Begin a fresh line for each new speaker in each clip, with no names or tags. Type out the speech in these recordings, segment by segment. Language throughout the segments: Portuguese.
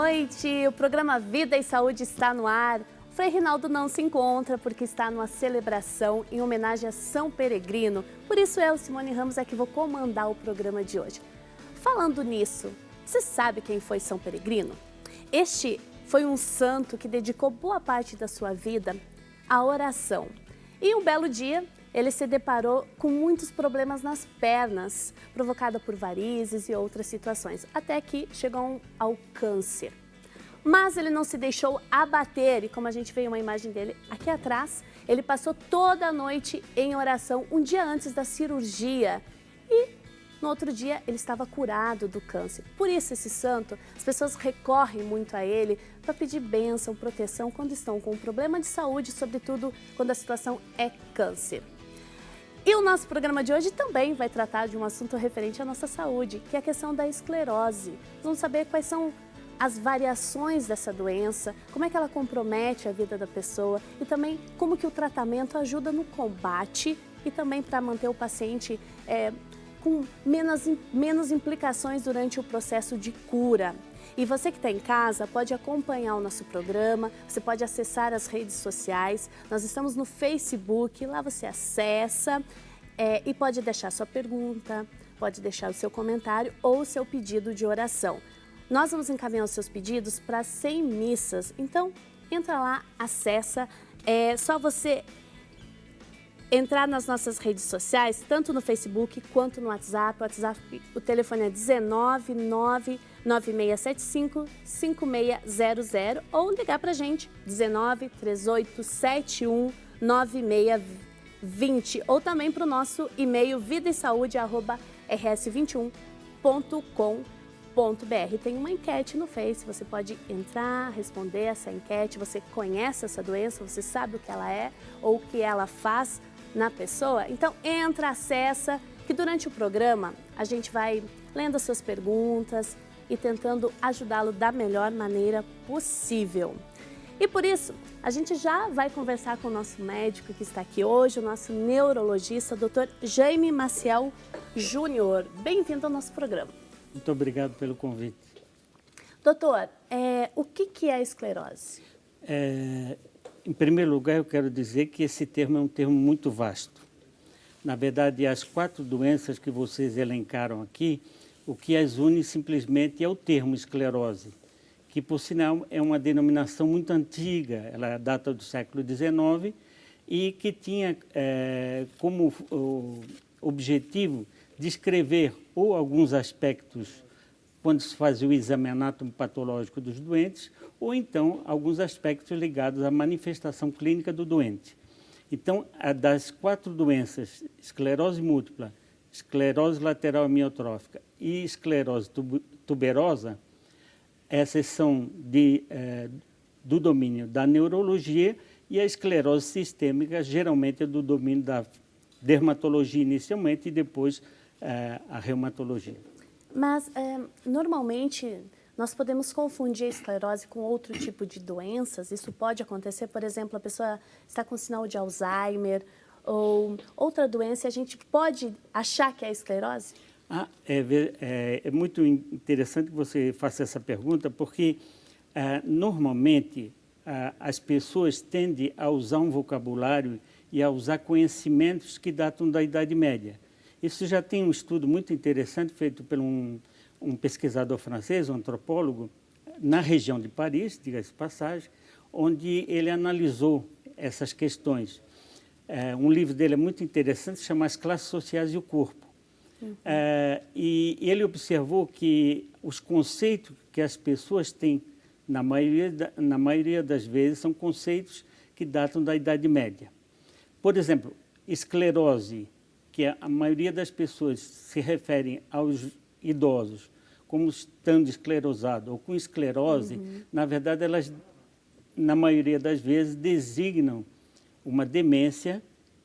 noite, o programa Vida e Saúde está no ar. O Frei Rinaldo não se encontra porque está numa celebração em homenagem a São Peregrino. Por isso eu, Simone Ramos, é que vou comandar o programa de hoje. Falando nisso, você sabe quem foi São Peregrino? Este foi um santo que dedicou boa parte da sua vida à oração. E um belo dia, ele se deparou com muitos problemas nas pernas, provocada por varizes e outras situações, até que chegou ao câncer. Mas ele não se deixou abater e, como a gente vê uma imagem dele aqui atrás, ele passou toda a noite em oração, um dia antes da cirurgia. E no outro dia ele estava curado do câncer. Por isso esse santo, as pessoas recorrem muito a ele para pedir bênção, proteção quando estão com um problema de saúde, sobretudo quando a situação é câncer. E o nosso programa de hoje também vai tratar de um assunto referente à nossa saúde, que é a questão da esclerose. Vamos saber quais são as variações dessa doença, como é que ela compromete a vida da pessoa e também como que o tratamento ajuda no combate e também para manter o paciente com menos implicações durante o processo de cura. E você que está em casa pode acompanhar o nosso programa, você pode acessar as redes sociais, nós estamos no Facebook, lá você acessa e pode deixar sua pergunta, pode deixar o seu comentário ou o seu pedido de oração. Nós vamos encaminhar os seus pedidos para 100 missas, então entra lá, acessa, é só você entrar nas nossas redes sociais, tanto no Facebook quanto no WhatsApp. O telefone é 19996755600 ou ligar para a gente, 1938719620 ou também para o nosso e-mail vidaesaude@rs21.com.br. Tem uma enquete no Face, você pode entrar, responder essa enquete, você conhece essa doença, você sabe o que ela é ou o que ela faz na pessoa? Então entra, acessa, que durante o programa a gente vai lendo as suas perguntas e tentando ajudá-lo da melhor maneira possível. E por isso, a gente já vai conversar com o nosso médico que está aqui hoje, o nosso neurologista, Dr. Jaime Maciel Júnior. Bem-vindo ao nosso programa.
Muito obrigado pelo convite.
Doutor, o que é a esclerose?
Em primeiro lugar, eu quero dizer que esse termo é um termo muito vasto. Na verdade, as 4 doenças que vocês elencaram aqui, o que as une simplesmente é o termo esclerose, que, por sinal, é uma denominação muito antiga, ela data do século XIX e que tinha como objetivo descrever ou alguns aspectos quando se fazia o exame anatomopatológico dos doentes, ou então alguns aspectos ligados à manifestação clínica do doente. Então, das 4 doenças, esclerose múltipla, esclerose lateral amiotrófica e esclerose tuberosa, essas são do domínio da neurologia e a esclerose sistêmica geralmente é do domínio da dermatologia inicialmente e depois a reumatologia.
Mas, normalmente, nós podemos confundir a esclerose com outro tipo de doenças. Isso pode acontecer, por exemplo, a pessoa está com sinal de Alzheimer ou outra doença e a gente pode achar que é esclerose?
É muito interessante que você faça essa pergunta, porque normalmente as pessoas tendem a usar um vocabulário e a usar conhecimentos que datam da Idade Média. Isso já tem um estudo muito interessante feito por um pesquisador francês, um antropólogo, na região de Paris, diga-se de passagem, onde ele analisou essas questões. Um livro dele é muito interessante, se chama As Classes Sociais e o Corpo. Uhum. E ele observou que os conceitos que as pessoas têm, na maioria das vezes, são conceitos que datam da Idade Média. Por exemplo, esclerose, que a maioria das pessoas se referem aos idosos como estando esclerosado ou com esclerose, na verdade, elas, na maioria das vezes, designam uma demência,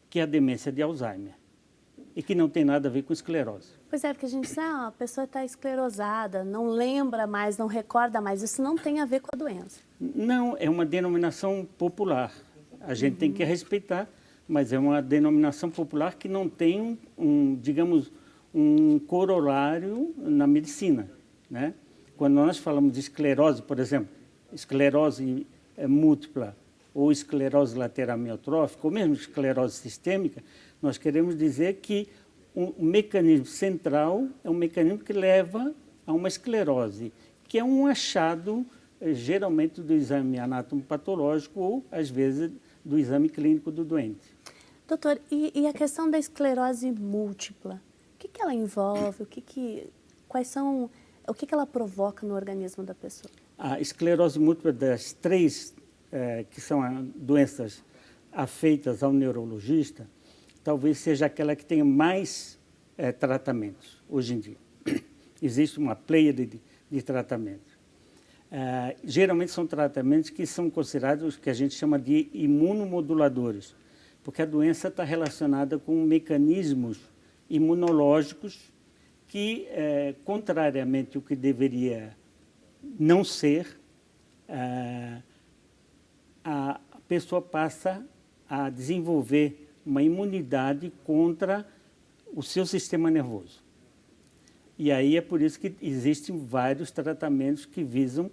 que é a demência de Alzheimer, e que não tem nada a ver com esclerose.
Pois é, porque a gente diz, a pessoa está esclerosada, não lembra mais, não recorda mais, isso não tem a ver com a doença.
Não, é uma denominação popular, a gente tem que respeitar, mas é uma denominação popular que não tem digamos, um corolário na medicina, né? quando nós falamos de esclerose, por exemplo, esclerose múltipla ou esclerose lateral amiotrófica, ou mesmo esclerose sistêmica, nós queremos dizer que o mecanismo central é um mecanismo que leva a uma esclerose, que é um achado, geralmente, do exame anatomopatológico ou, às vezes, do exame clínico do doente.
Doutor, e a questão da esclerose múltipla? O que ela envolve? O que ela provoca no organismo da pessoa?
A esclerose múltipla das três, que são doenças afeitas ao neurologista, talvez seja aquela que tenha mais tratamentos hoje em dia. Existe uma pleiade de tratamentos. Geralmente são tratamentos que são considerados o que a gente chama de imunomoduladores, porque a doença está relacionada com mecanismos imunológicos que, contrariamente ao que deveria não ser, a pessoa passa a desenvolver uma imunidade contra o seu sistema nervoso. E aí é por isso que existem vários tratamentos que visam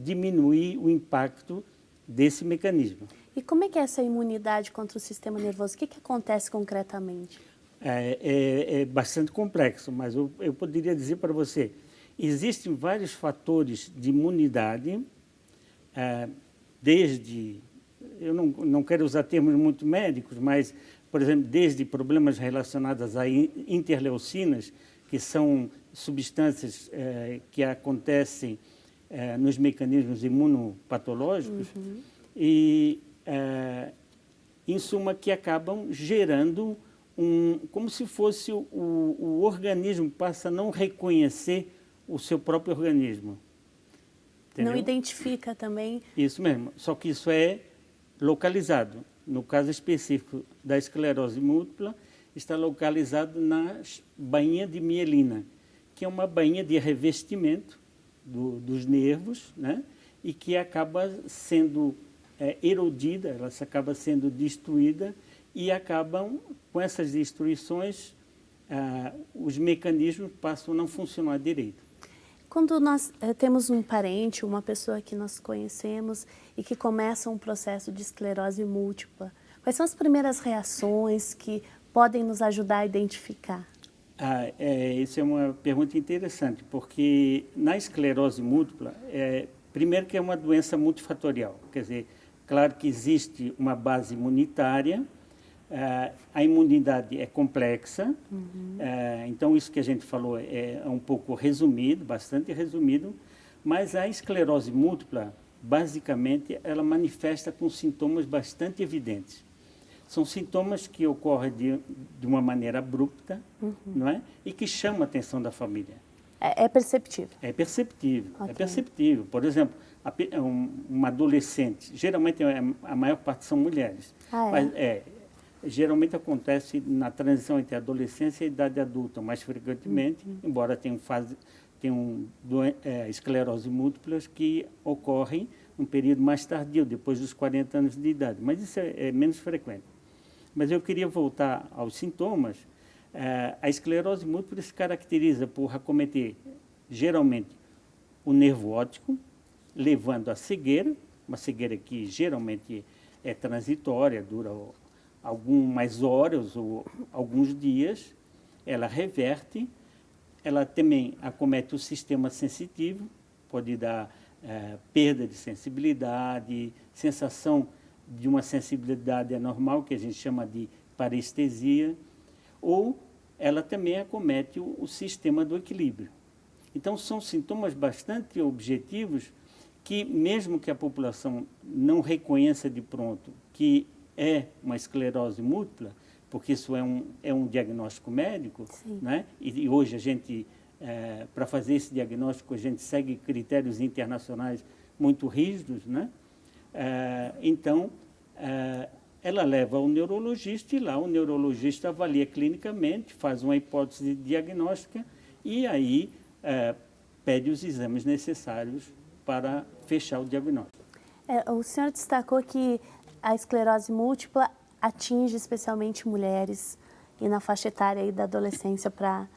diminuir o impacto desse mecanismo.
E como é que é essa imunidade contra o sistema nervoso? O que acontece concretamente?
É bastante complexo, mas eu poderia dizer para você, existem vários fatores de imunidade, desde, eu não quero usar termos muito médicos, mas, por exemplo, desde problemas relacionados a interleucinas, que são substâncias que acontecem nos mecanismos imunopatológicos, e, em suma, que acabam gerando como se fosse o organismo passa a não reconhecer o seu próprio organismo. Entendeu?
Não identifica também?
Isso mesmo, só que isso é localizado. No caso específico da esclerose múltipla, está localizado na bainha de mielina, que é uma bainha de revestimento dos nervos, né? E que acaba sendo erodida, ela acaba sendo destruída e acabam, com essas destruições, os mecanismos passam a não funcionar direito.
Quando nós temos um parente, uma pessoa que nós conhecemos e que começa um processo de esclerose múltipla, quais são as primeiras reações que podem nos ajudar a identificar?
Isso é uma pergunta interessante, porque na esclerose múltipla, primeiro que é uma doença multifatorial, quer dizer, claro que existe uma base imunitária, a imunidade é complexa, então isso que a gente falou é um pouco resumido, bastante resumido, mas a esclerose múltipla, basicamente, ela manifesta com sintomas bastante evidentes. São sintomas que ocorrem de uma maneira abrupta, não é? E que chamam a atenção da família.
É perceptível?
É perceptível,
okay.
É perceptível. Por exemplo, uma adolescente, geralmente a maior parte são mulheres, mas geralmente acontece na transição entre a adolescência e a idade adulta, mais frequentemente, embora tenham esclerose múltiplas que ocorrem num período mais tardio, depois dos 40 anos de idade, mas isso é menos frequente. Mas eu queria voltar aos sintomas. A esclerose múltipla se caracteriza por acometer, geralmente, o nervo óptico, levando à cegueira, uma cegueira que geralmente é transitória, dura algumas horas ou alguns dias, ela reverte, ela também acomete o sistema sensitivo, pode dar perda de sensibilidade, sensação de uma sensibilidade anormal, que a gente chama de parestesia, ou ela também acomete o sistema do equilíbrio. Então, são sintomas bastante objetivos que, mesmo que a população não reconheça de pronto que é uma esclerose múltipla, porque isso é um diagnóstico médico, né? E hoje a gente, para fazer esse diagnóstico, a gente segue critérios internacionais muito rígidos, né? Então, ela leva ao neurologista e lá o neurologista avalia clinicamente, faz uma hipótese diagnóstica e aí pede os exames necessários para fechar o diagnóstico.
O senhor destacou que a esclerose múltipla atinge especialmente mulheres e na faixa etária aí da adolescência para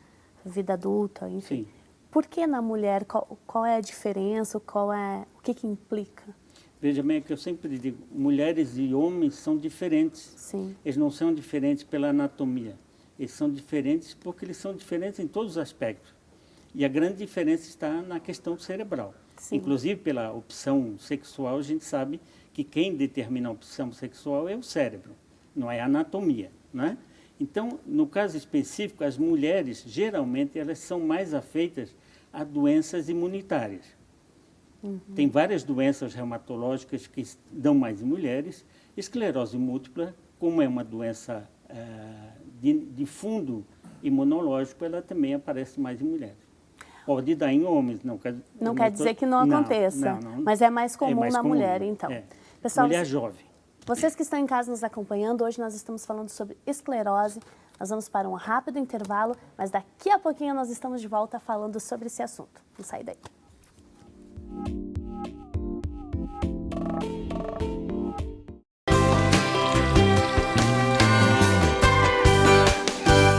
a vida adulta, enfim.
Sim.
Por que na mulher? Qual é a diferença? O que implica?
Veja bem, é que eu sempre digo, mulheres e homens são diferentes.
Sim.
Eles não são diferentes pela anatomia. Eles são diferentes porque eles são diferentes em todos os aspectos. E a grande diferença está na questão cerebral. Sim. Inclusive, pela opção sexual, a gente sabe que quem determina a opção sexual é o cérebro, não é a anatomia, né? Então, no caso específico, as mulheres, geralmente, elas são mais afeitas a doenças imunitárias. Tem várias doenças reumatológicas que dão mais em mulheres. Esclerose múltipla, como é uma doença de fundo imunológico, ela também aparece mais em mulheres. Pode dar em homens.
Não quer dizer que não aconteça, mas é mais comum na mulher, então.
Pessoal, mulher jovem.
Vocês que estão em casa nos acompanhando, hoje nós estamos falando sobre esclerose. Nós vamos para um rápido intervalo, mas daqui a pouquinho nós estamos de volta falando sobre esse assunto. Não sai daí.